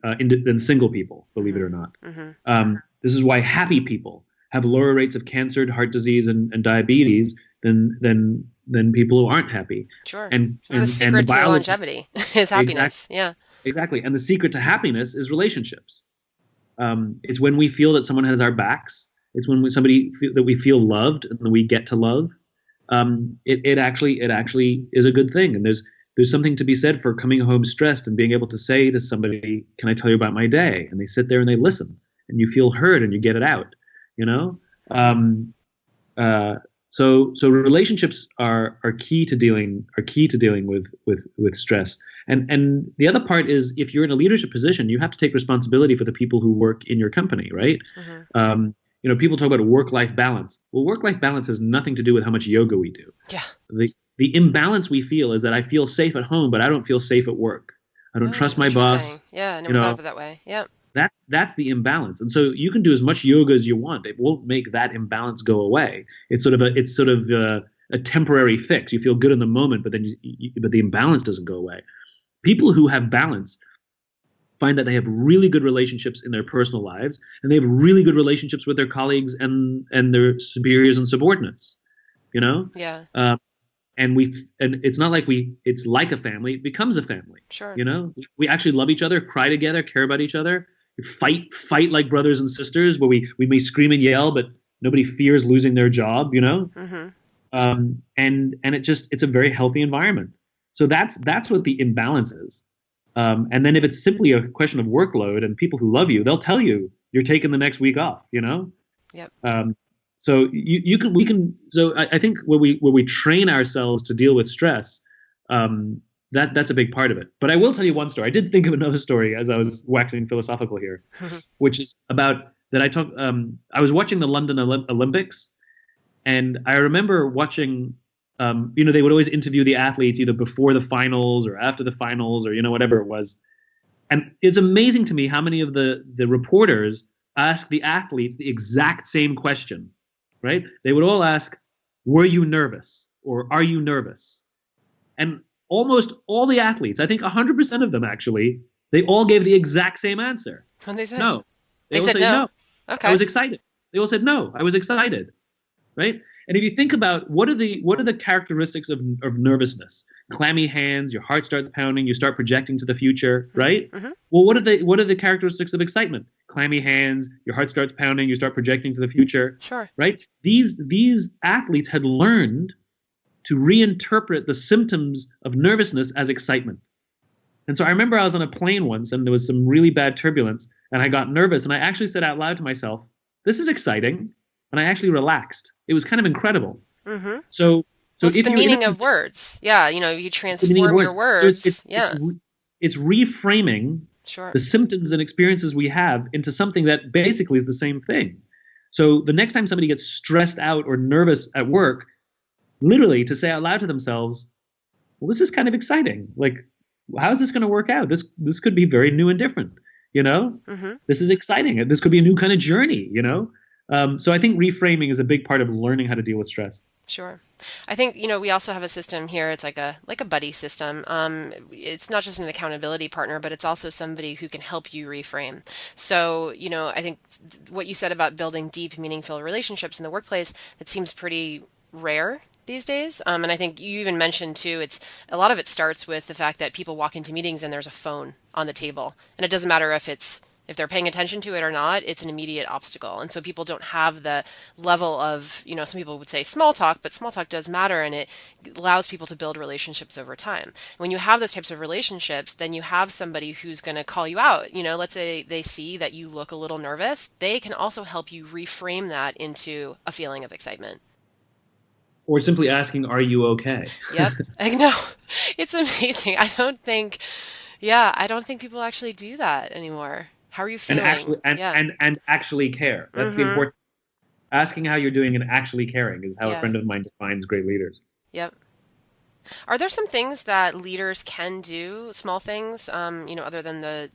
single people, believe it or not. Mm-hmm. This is why happy people have lower rates of cancer, heart disease, and diabetes than people who aren't happy. Sure. And it's the secret to longevity is happiness. Exactly. Yeah. Exactly. And the secret to happiness is relationships. It's when we feel that someone has our backs. It's when that we feel loved and that we get to love. It actually is a good thing. And there's something to be said for coming home stressed and being able to say to somebody, can I tell you about my day? And they sit there and they listen, and you feel heard and you get it out, you know? So relationships are key to dealing with stress. And the other part is, if you're in a leadership position, you have to take responsibility for the people who work in your company, right? People talk about work-life balance. Well, work-life balance has nothing to do with how much yoga we do. Yeah. The imbalance we feel is that I feel safe at home, but I don't feel safe at work. I don't trust my boss. Yeah, I never thought of it that way. Yeah. That's the imbalance. And so you can do as much yoga as you want. It won't make that imbalance go away. It's sort of a temporary fix. You feel good in the moment, but then but the imbalance doesn't go away. People who have balance find that they have really good relationships in their personal lives, and they have really good relationships with their colleagues and their superiors and subordinates. You know? Yeah. And it's not like it's like a family. It becomes a family. Sure. You know, we actually love each other, cry together, care about each other. We fight like brothers and sisters, where we may scream and yell, but nobody fears losing their job, you know? And it's a very healthy environment. So that's what the imbalance is. And then if it's simply a question of workload and people who love you, they'll tell you you're taking the next week off, you know? Yep. So we can. So I think where we train ourselves to deal with stress, that's a big part of it. But I will tell you one story. I did think of another story as I was waxing philosophical here, which is about that I was watching the London Olympics, and I remember watching. They would always interview the athletes either before the finals or after the finals, or whatever it was. And it's amazing to me how many of the reporters ask the athletes the exact same question. Right? They would all ask, were you nervous? Or are you nervous? And almost all the athletes, I think 100% of them actually, they all gave the exact same answer. What they said? No. They said no. Okay. I was excited. They all said no. I was excited. Right? And if you think about what are the characteristics of nervousness? Clammy hands, your heart starts pounding, you start projecting to the future, right? Mm-hmm. Well, what are the characteristics of excitement? Clammy hands, your heart starts pounding, you start projecting to the future. Sure. Right? These athletes had learned to reinterpret the symptoms of nervousness as excitement. And so I remember I was on a plane once and there was some really bad turbulence and I got nervous and I actually said out loud to myself, this is exciting. And I actually relaxed. It was kind of incredible. Mm-hmm. So it's the meaning of words. Yeah, you transform your words. So it's reframing the symptoms and experiences we have into something that basically is the same thing. So the next time somebody gets stressed out or nervous at work, literally to say out loud to themselves, well, this is kind of exciting. Like, how is this going to work out? This could be very new and different. Mm-hmm. This is exciting. This could be a new kind of journey, So I think reframing is a big part of learning how to deal with stress. Sure. I think, we also have a system here. It's like a buddy system. It's not just an accountability partner, but it's also somebody who can help you reframe. So, I think what you said about building deep, meaningful relationships in the workplace, that seems pretty rare these days. And I think you even mentioned too, a lot of it starts with the fact that people walk into meetings and there's a phone on the table, and it doesn't matter if they're paying attention to it or not, it's an immediate obstacle. And so people don't have the level of, some people would say small talk, but small talk does matter, and it allows people to build relationships over time. When you have those types of relationships, then you have somebody who's going to call you out. Let's say they see that you look a little nervous. They can also help you reframe that into a feeling of excitement. Or simply asking, are you okay? Yep. I know. It's amazing. I don't think people actually do that anymore. How are you feeling? And actually care. That's the important. Asking how you're doing and actually caring is how a friend of mine defines great leaders. Yep. Are there some things that leaders can do, small things, other than the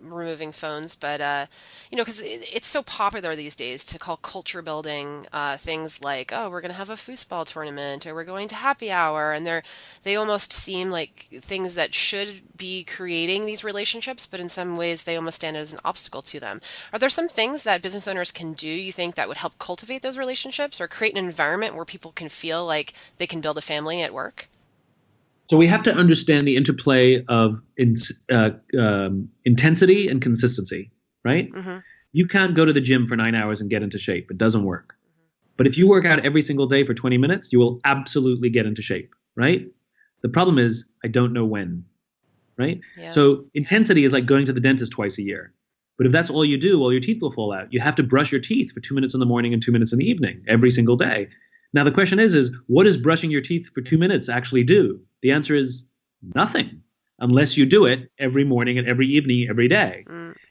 removing phones, but, because it's so popular these days to call culture building things like, oh, we're going to have a foosball tournament or we're going to happy hour. And they almost seem like things that should be creating these relationships, but in some ways they almost stand as an obstacle to them. Are there some things that business owners can do, you think, that would help cultivate those relationships or create an environment where people can feel like they can build a family at work? So we have to understand the interplay of intensity and consistency, right? Mm-hmm. You can't go to the gym for 9 hours and get into shape. It doesn't work. Mm-hmm. But if you work out every single day for 20 minutes, you will absolutely get into shape, right? The problem is I don't know when, right? Yeah. So intensity is like going to the dentist twice a year. But if that's all you do, well, your teeth will fall out. You have to brush your teeth for 2 minutes in the morning and 2 minutes in the evening every single day. Now, the question is what does brushing your teeth for 2 minutes actually do? The answer is nothing, unless you do it every morning and every evening, every day.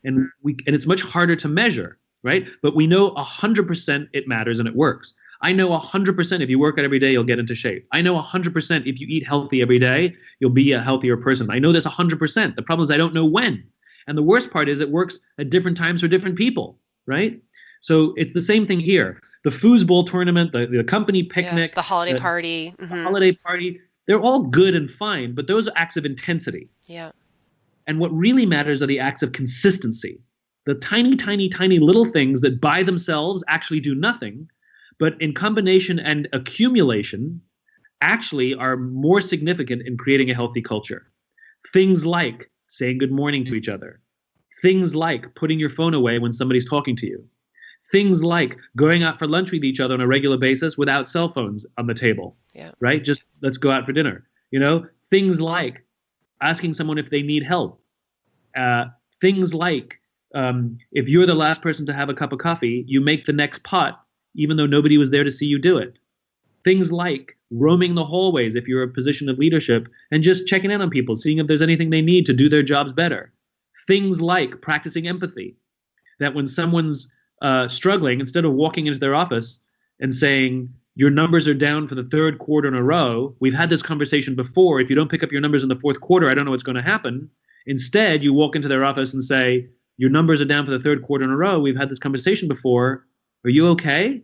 And it's much harder to measure, right? But we know 100% it matters and it works. I know 100% if you work out every day, you'll get into shape. I know 100% if you eat healthy every day, you'll be a healthier person. I know this 100%. The problem is I don't know when. And the worst part is it works at different times for different people, right? So it's the same thing here. The foosball tournament, the company picnic, the holiday party, the holiday party, they're all good and fine, but those are acts of intensity. Yeah. And what really matters are the acts of consistency. The tiny, tiny, tiny little things that by themselves actually do nothing, but in combination and accumulation actually are more significant in creating a healthy culture. Things like saying good morning to each other. Things like putting your phone away when somebody's talking to you. Things like going out for lunch with each other on a regular basis without cell phones on the table, right? Just let's go out for dinner. Things like asking someone if they need help. Things like if you're the last person to have a cup of coffee, you make the next pot, even though nobody was there to see you do it. Things like roaming the hallways if you're in a position of leadership and just checking in on people, seeing if there's anything they need to do their jobs better. Things like practicing empathy, that when someone's struggling, instead of walking into their office and saying, your numbers are down for the third quarter in a row, we've had this conversation before, if you don't pick up your numbers in the fourth quarter, I don't know what's going to happen. Instead, you walk into their office and say, your numbers are down for the third quarter in a row, we've had this conversation before, are you okay?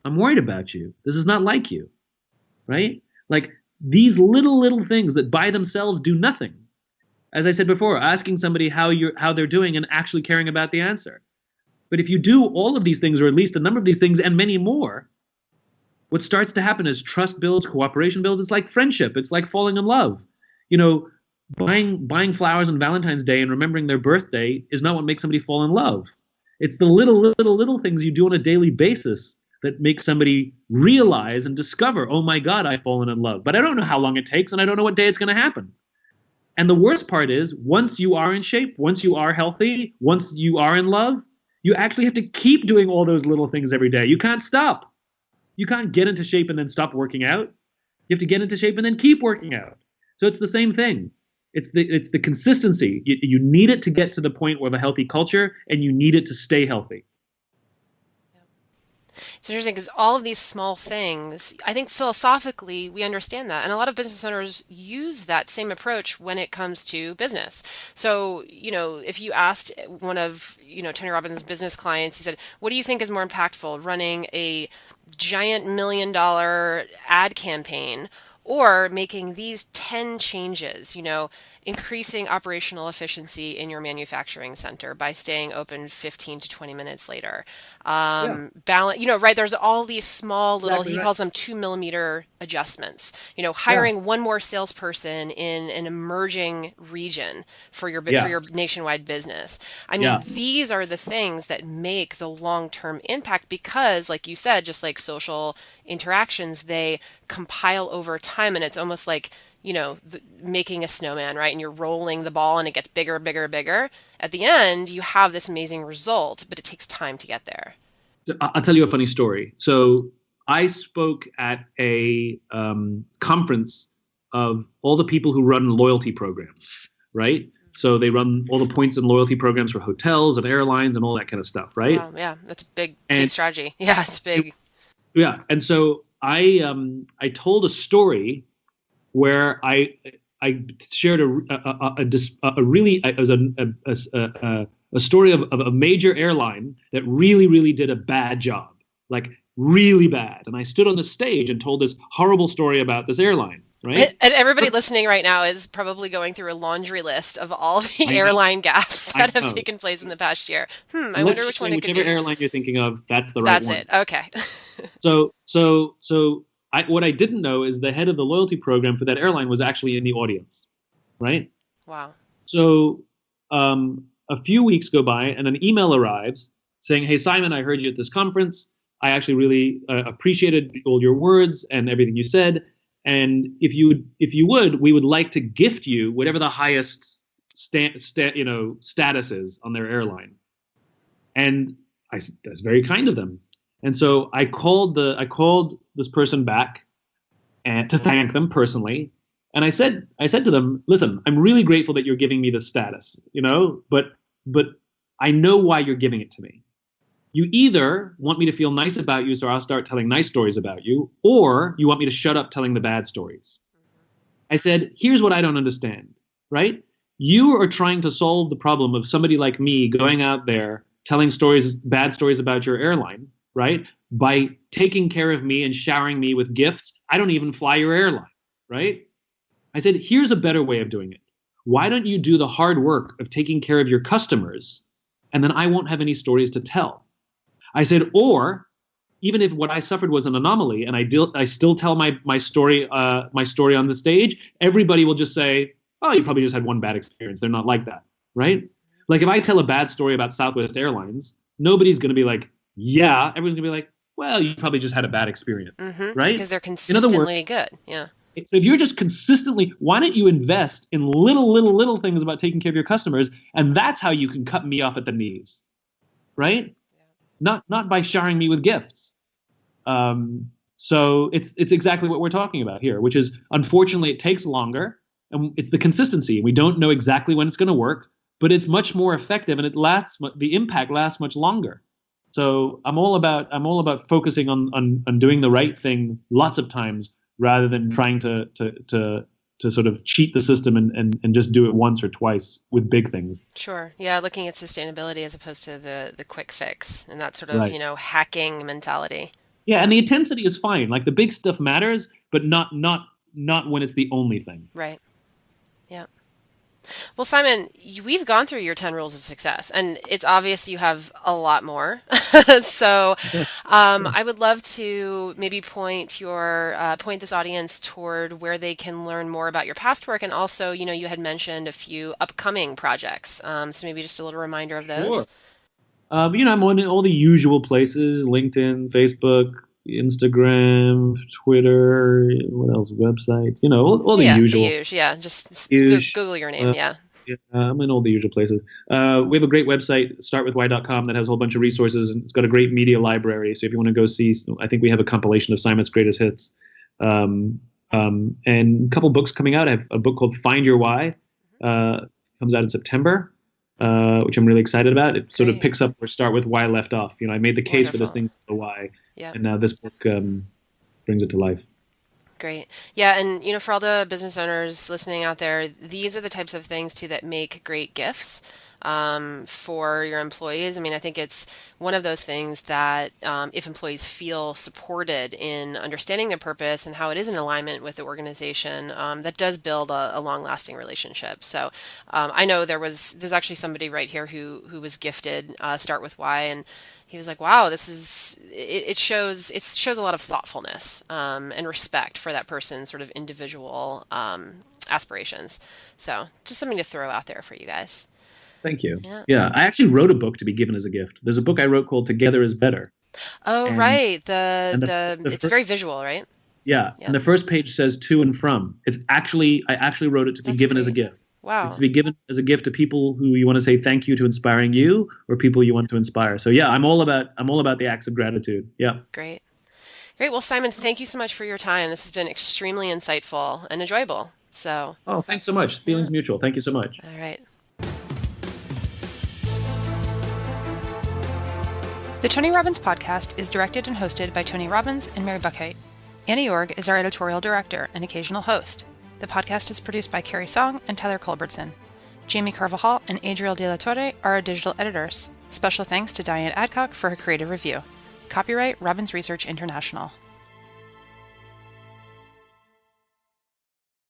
I'm worried about you. This is not like you, right? Like these little things that by themselves do nothing. As I said before, asking somebody how they're doing and actually caring about the answer. But if you do all of these things, or at least a number of these things and many more, what starts to happen is trust builds, cooperation builds. It's like friendship. It's like falling in love. Buying flowers on Valentine's Day and remembering their birthday is not what makes somebody fall in love. It's the little things you do on a daily basis that make somebody realize and discover, oh my God, I've fallen in love. But I don't know how long it takes, and I don't know what day it's going to happen. And the worst part is, once you are in shape, once you are healthy, once you are in love, you actually have to keep doing all those little things every day. You can't stop. You can't get into shape and then stop working out. You have to get into shape and then keep working out. So it's the same thing. It's the consistency. You need it to get to the point of a healthy culture, and you need it to stay healthy. It's interesting because all of these small things, I think philosophically we understand that. And a lot of business owners use that same approach when it comes to business. So, if you asked one of, Tony Robbins' business clients, he said, what do you think is more impactful, running a giant $1 million ad campaign or making these 10 changes, increasing operational efficiency in your manufacturing center by staying open 15 to 20 minutes later. Balance, right? There's all these small little, he calls them 2mm adjustments, hiring one more salesperson in an emerging region for your nationwide business. I mean, these are the things that make the long-term impact because, like you said, just like social interactions, they compile over time, and it's almost like, making a snowman, right? And you're rolling the ball and it gets bigger, bigger, bigger. At the end, you have this amazing result, but it takes time to get there. I'll tell you a funny story. So I spoke at a conference of all the people who run loyalty programs, right? So they run all the points and loyalty programs for hotels and airlines and all that kind of stuff, right? Wow, yeah, that's a big strategy. Yeah, it's big. Yeah, and so I told a story where I shared a story of a major airline that really did a bad job, like really bad. And I stood on the stage and told this horrible story about this airline, right? And everybody listening right now is probably going through a laundry list of all the airline gaps that have taken place in the past year. I wonder which one it could be. Whichever airline you're thinking of, that's the right one. That's it. Okay. So what I didn't know is the head of the loyalty program for that airline was actually in the audience, right? Wow. So a few weeks go by and an email arrives saying, hey, Simon, I heard you at this conference. I actually really appreciated all your words and everything you said. And if you would, we would like to gift you whatever the highest status is on their airline. And I said, that's very kind of them. And so I called this person back and to thank them personally. And I said to them, listen, I'm really grateful that you're giving me this status, but I know why you're giving it to me. You either want me to feel nice about you, so I'll start telling nice stories about you, or you want me to shut up telling the bad stories. I said, here's what I don't understand, right? You are trying to solve the problem of somebody like me going out there telling bad stories about your airline, right? By taking care of me and showering me with gifts. I don't even fly your airline, right? I said, here's a better way of doing it. Why don't you do the hard work of taking care of your customers, and then I won't have any stories to tell. I said, or even if what I suffered was an anomaly and I still tell my story on the stage, everybody will just say, oh, you probably just had one bad experience. They're not like that, right? Like if I tell a bad story about Southwest Airlines, nobody's going to be like, yeah. Everyone's going to be like, well, you probably just had a bad experience, right? Because they're consistently good. Yeah. So if you're just consistently, why don't you invest in little things about taking care of your customers? And that's how you can cut me off at the knees, right? Not by showering me with gifts. So it's exactly what we're talking about here, which is, unfortunately, it takes longer, and it's the consistency. We don't know exactly when it's going to work, but it's much more effective, and the impact lasts much longer. So I'm all about focusing on doing the right thing lots of times, rather than trying to sort of cheat the system and just do it once or twice with big things. Sure. Yeah, looking at sustainability as opposed to the quick fix and that sort of, hacking mentality. Yeah, and the intensity is fine. Like the big stuff matters, but not when it's the only thing. Right. Yeah. Well, Simon, we've gone through your 10 rules of success, and it's obvious you have a lot more. So I would love to maybe point this audience toward where they can learn more about your past work. And also, you had mentioned a few upcoming projects. So maybe just a little reminder of those. Sure. I'm on all the usual places: LinkedIn, Facebook, Instagram, Twitter, what else? Websites, all the usual. Just Google your name. I'm in all the usual places. We have a great website, startwithwhy.com, that has a whole bunch of resources, and it's got a great media library. So if you want to go see, I think we have a compilation of Simon's greatest hits, and a couple books coming out. I have a book called Find Your Why, comes out in September, which I'm really excited about. It sort of picks up where Start With Why left off. I made the case for this thing, the why, and now this book brings it to life. Great. Yeah, and for all the business owners listening out there, these are the types of things too that make great gifts for your employees. I mean, I think it's one of those things that if employees feel supported in understanding their purpose and how it is in alignment with the organization, that does build a long-lasting relationship. So I know there's actually somebody right here who was gifted Start With Why, and he was like, wow, it shows a lot of thoughtfulness and respect for that person's sort of individual aspirations. So just something to throw out there for you guys. Thank you. Yeah. I actually wrote a book to be given as a gift. There's a book I wrote called Together is Better. Oh, right. It's very visual, right? Yeah. And the first page says to and from. I actually wrote it to be given as a gift. Wow. It's to be given as a gift to people who you want to say thank you to inspiring you, or people you want to inspire. So yeah, I'm all about the acts of gratitude. Yeah. Great. Well, Simon, thank you so much for your time. This has been extremely insightful and enjoyable. So. Oh, thanks so much. Feelings mutual. Thank you so much. All right. The Tony Robbins podcast is directed and hosted by Tony Robbins and Mary Buckheit. Annie Org is our editorial director and occasional host. The podcast is produced by Carrie Song and Tyler Culbertson. Jamie Carvajal and Adriel De La Torre are our digital editors. Special thanks to Diane Adcock for her creative review. Copyright Robbins Research International.